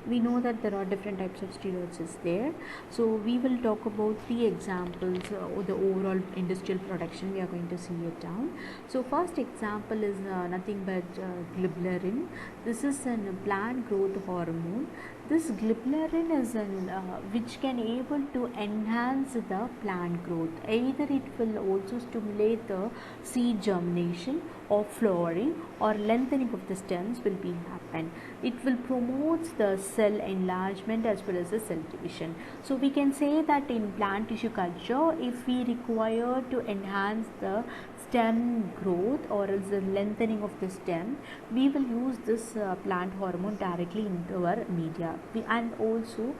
We know that there are different types of steroids is there. So we will talk about three examples of the overall industrial production. We are going to see it down. So first example is nothing but glibulin. This is a plant growth hormone. This glibulin is which can able to enhance the plant growth. Either it will also stimulate the seed germination or flowering or lengthening of the stems will be happen. It will promote the cell enlargement as well as the cell division. So we can say that in plant tissue culture, if we require to enhance the stem growth or else the lengthening of the stem, we will use this plant hormone directly into our media. And also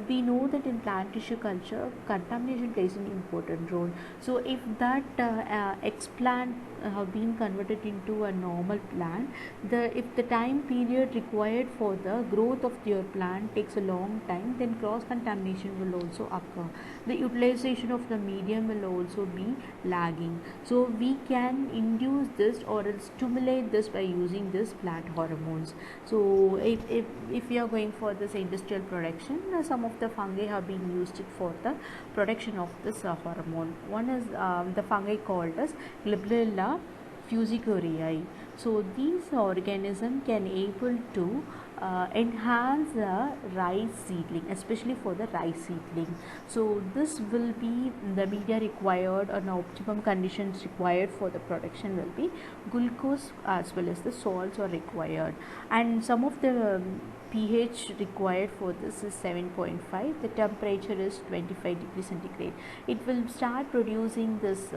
we know that in plant tissue culture, contamination plays an important role. So if that explant have been converted into a normal plant, if the time period required for the growth of your plant takes a long time, then cross contamination will also occur. The utilization of the medium will also be lagging. So we can induce this or stimulate this by using this plant hormones. So if we are going for this industrial production, some of the fungi have been used for the production of this hormone. One is the fungi called as Glabella fusariaceae. So these organisms can able to enhance the rice seedling, especially for the rice seedling. So this will be the media required and optimum conditions required for the production will be glucose as well as the salts are required, and some of the pH required for this is 7.5. The temperature is 25 degrees centigrade. It will start producing this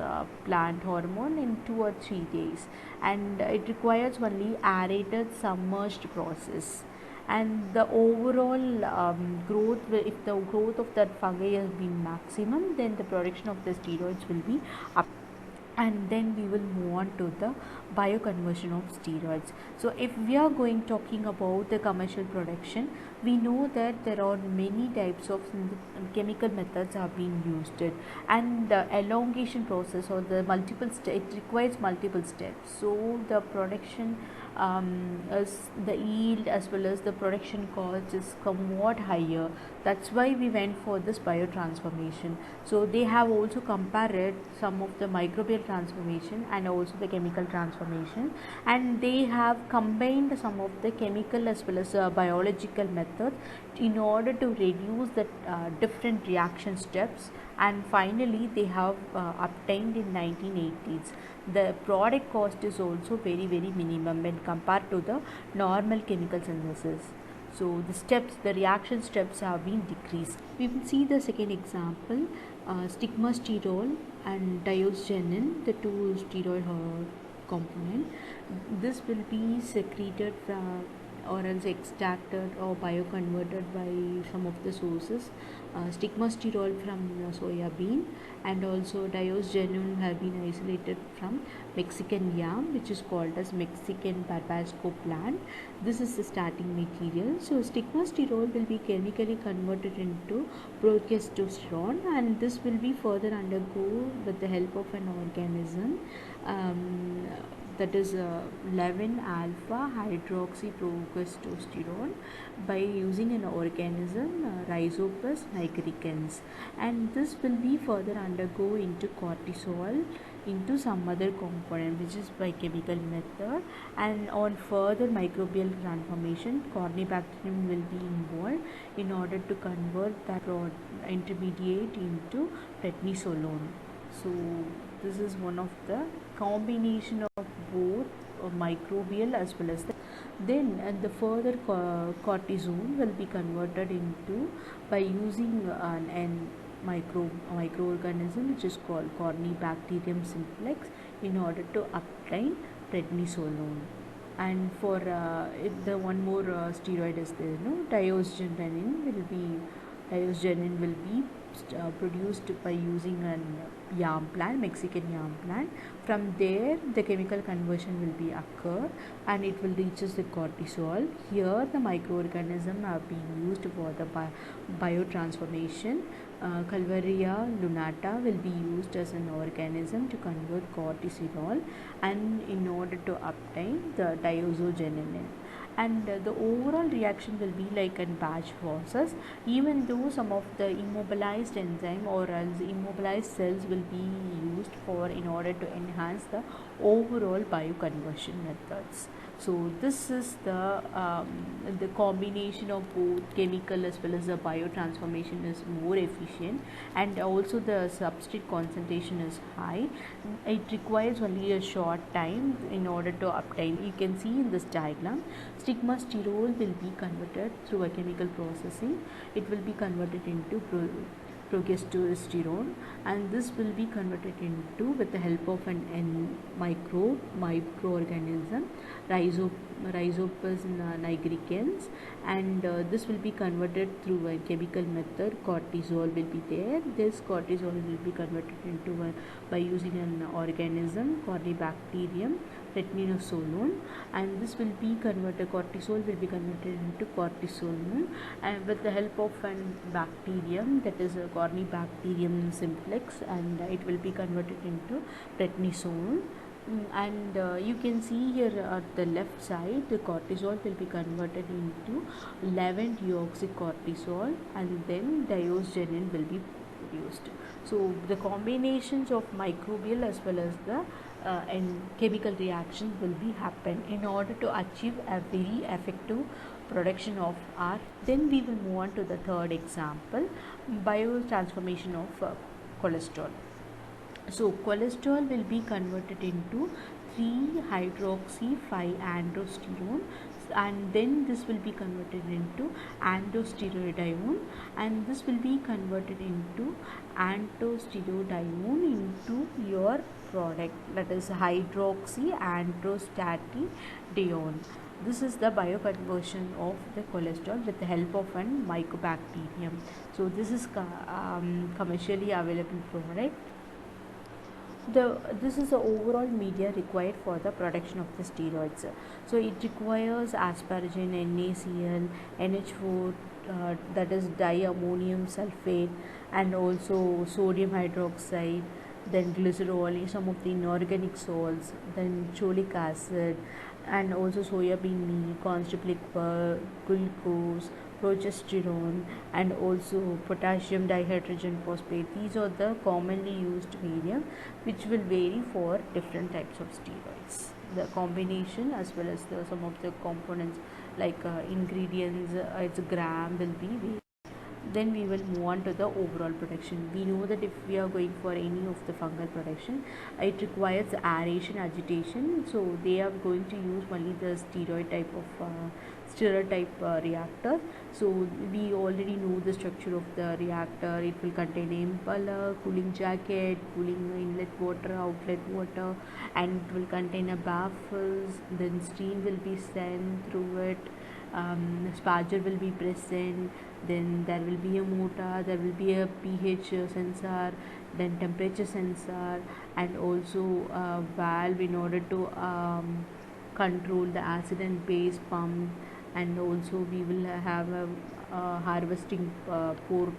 plant hormone in 2 or 3 days, and it requires only aerated submerged process. And the overall growth, if the growth of that fungi has been maximum, then the production of the steroids will be up. And then we will move on to the bioconversion of steroids. So if we are going talking about the commercial production, we know that there are many types of chemical methods are being used, and the elongation process or the multiple it requires multiple steps. So the production as the yield as well as the production cost is somewhat higher. That's why we went for this biotransformation. So they have also compared some of the microbial transformation and also the chemical transformation, and they have combined some of the chemical as well as biological methods in order to reduce the different reaction steps, and finally they have obtained in 1980s. The product cost is also very minimum when compared to the normal chemical synthesis. So the reaction steps have been decreased. We will see the second example, stigmasterol and diosgenin, the two steroid component. This will be secreted from or else extracted or bioconverted by some of the sources. Stigmasterol from soya bean, and also diosgenin have been isolated from Mexican yam, which is called as Mexican barbasco plant. This is the starting material. So stigmasterol will be chemically converted into progesterone, and this will be further undergo with the help of an organism, that is 11 alpha hydroxyprogesterone, by using an organism Rhizopus nigricans, and this will be further undergo into cortisol into some other component, which is by chemical method, and on further microbial transformation Corynebacterium will be involved in order to convert that intermediate into prednisolone. So this is one of the combination of both microbial as well as then the further cortisone will be converted into by using an microorganism which is called Corynebacterium simplex in order to obtain prednisolone. And for if the one more steroid is there, diosgenin will be produced by using an yam plant, Mexican yam plant. From there the chemical conversion will be occur, and it will reaches the cortisol. Here the microorganism have been used for the biotransformation. Calvaria lunata will be used as an organism to convert cortisol, and in order to obtain the diosgenin. and the overall reaction will be like a batch process, even though some of the immobilized enzyme or else immobilized cells will be used for in order to enhance the overall bioconversion methods. So this is the combination of both chemical as well as the biotransformation is more efficient, and also the substrate concentration is high. It requires only a short time in order to obtain. You can see in this diagram, stigmasterol will be converted through a chemical processing. It will be converted into progesterone, and this will be converted into with the help of an microorganism, Rhizopus nigricans, and this will be converted through a chemical method. Cortisol will be there. This cortisol will be converted into by using an organism, Corynebacterium retinosolone, and this will be converted, cortisol will be converted into cortisone, and with the help of an bacterium, that is a Corynebacterium simplex, and it will be converted into prednisone. And you can see here at the left side, the cortisol will be converted into 11-deoxycortisol, and then diosgenin will be produced. So the combinations of microbial as well as the and chemical reaction will be happen in order to achieve a very effective production of our. Then we will move on to the third example, biotransformation of cholesterol. So cholesterol will be converted into 3-hydroxy-5-androsterone, and then this will be converted into androstenedione, and this will be converted into androstenedione into your product, that is hydroxyandrostenedione. This is the bioconversion of the cholesterol with the help of an mycobacterium. So this is commercially available product. This is the overall media required for the production of the steroids. So it requires asparagine, NaCl, NH4, that is diammonium sulfate, and also sodium hydroxide, then glycerol, some of the inorganic salts, then cholic acid, and also soybean meal, constable liquor, glucose, progesterone, and also potassium dihydrogen phosphate. These are the commonly used medium which will vary for different types of steroids. The combination as well as some of the components like ingredients, its gram will be varied. Then we will move on to the overall production. We know that if we are going for any of the fungal production, it requires aeration, agitation. So they are going to use only the steroid type reactor. So we already know the structure of the reactor. It will contain impeller, cooling jacket, cooling inlet water, outlet water, and it will contain a baffles. Then steam will be sent through it. Sparger will be present, then there will be a motor, there will be a pH sensor, then temperature sensor, and also a valve in order to control the acid and base pump, and also we will have a harvesting port.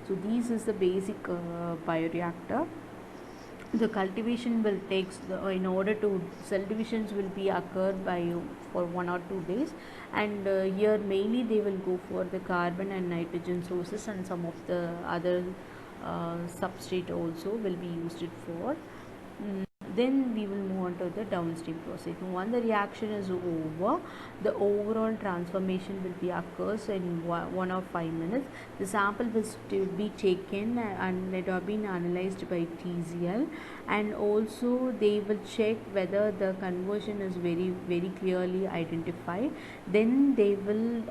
So this is the basic bioreactor. The cultivation will takes in order to cell divisions will be occurred by for 1 or 2 days, and here mainly they will go for the carbon and nitrogen sources, and some of the other substrate also will be used it for. Then we will move on to the downstream process. Once the reaction is over, the overall transformation will be occurs in 1 or 5 minutes. The sample will be taken and it have been analyzed by TCL, and also they will check whether the conversion is very clearly identified. Then they will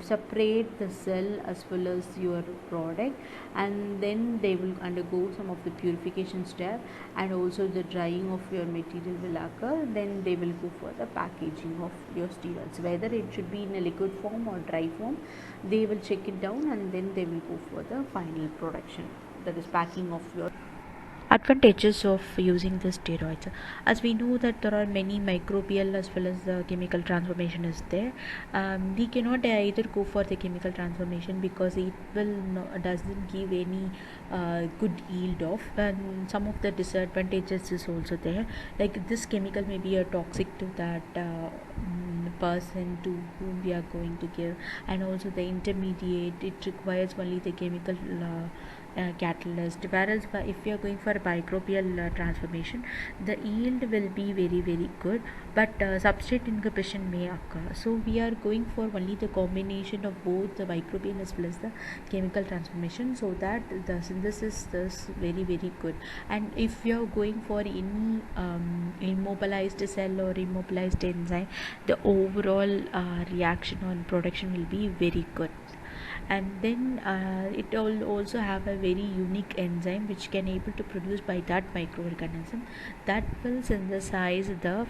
separate the cell as well as your product, and then they will undergo some of the purification step, and also the drying of your material will occur. Then they will go for the packaging of your steroids, whether it should be in a liquid form or dry form. They will check it down, and then they will go for the final production, that is packing of your. Advantages of using the steroids, as we know that there are many microbial as well as the chemical transformation is there. We cannot either go for the chemical transformation because it doesn't give any good yield of, and some of the disadvantages is also there, like this chemical may be a toxic to that person to whom we are going to give, and also the intermediate, it requires only the chemical catalyst. Whereas if we are going for a microbial transformation, the yield will be very very good, but substrate inhibition may occur. So we are going for only the combination of both the microbial as well as the chemical transformation, so that the synthesis is very very good. And if you are going for any immobilized cell or immobilized enzyme, the overall reaction on production will be very good. And then it will also have a very unique enzyme which can able to produce by that microorganism, that will synthesize the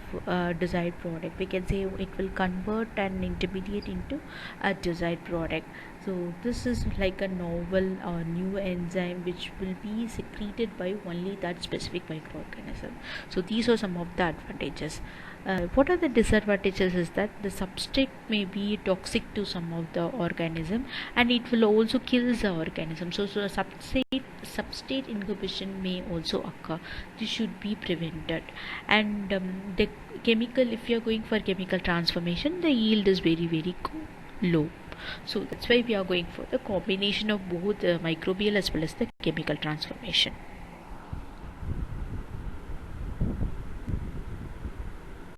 desired product. We can say it will convert an intermediate into a desired product. So this is like a novel or new enzyme which will be secreted by only that specific microorganism. So these are some of the advantages. What are the disadvantages is that the substrate may be toxic to some of the organism, and it will also kill the organism. So substrate inhibition may also occur. This should be prevented. And the chemical, if you are going for chemical transformation, the yield is very very low. So that's why we are going for the combination of both the microbial as well as the chemical transformation.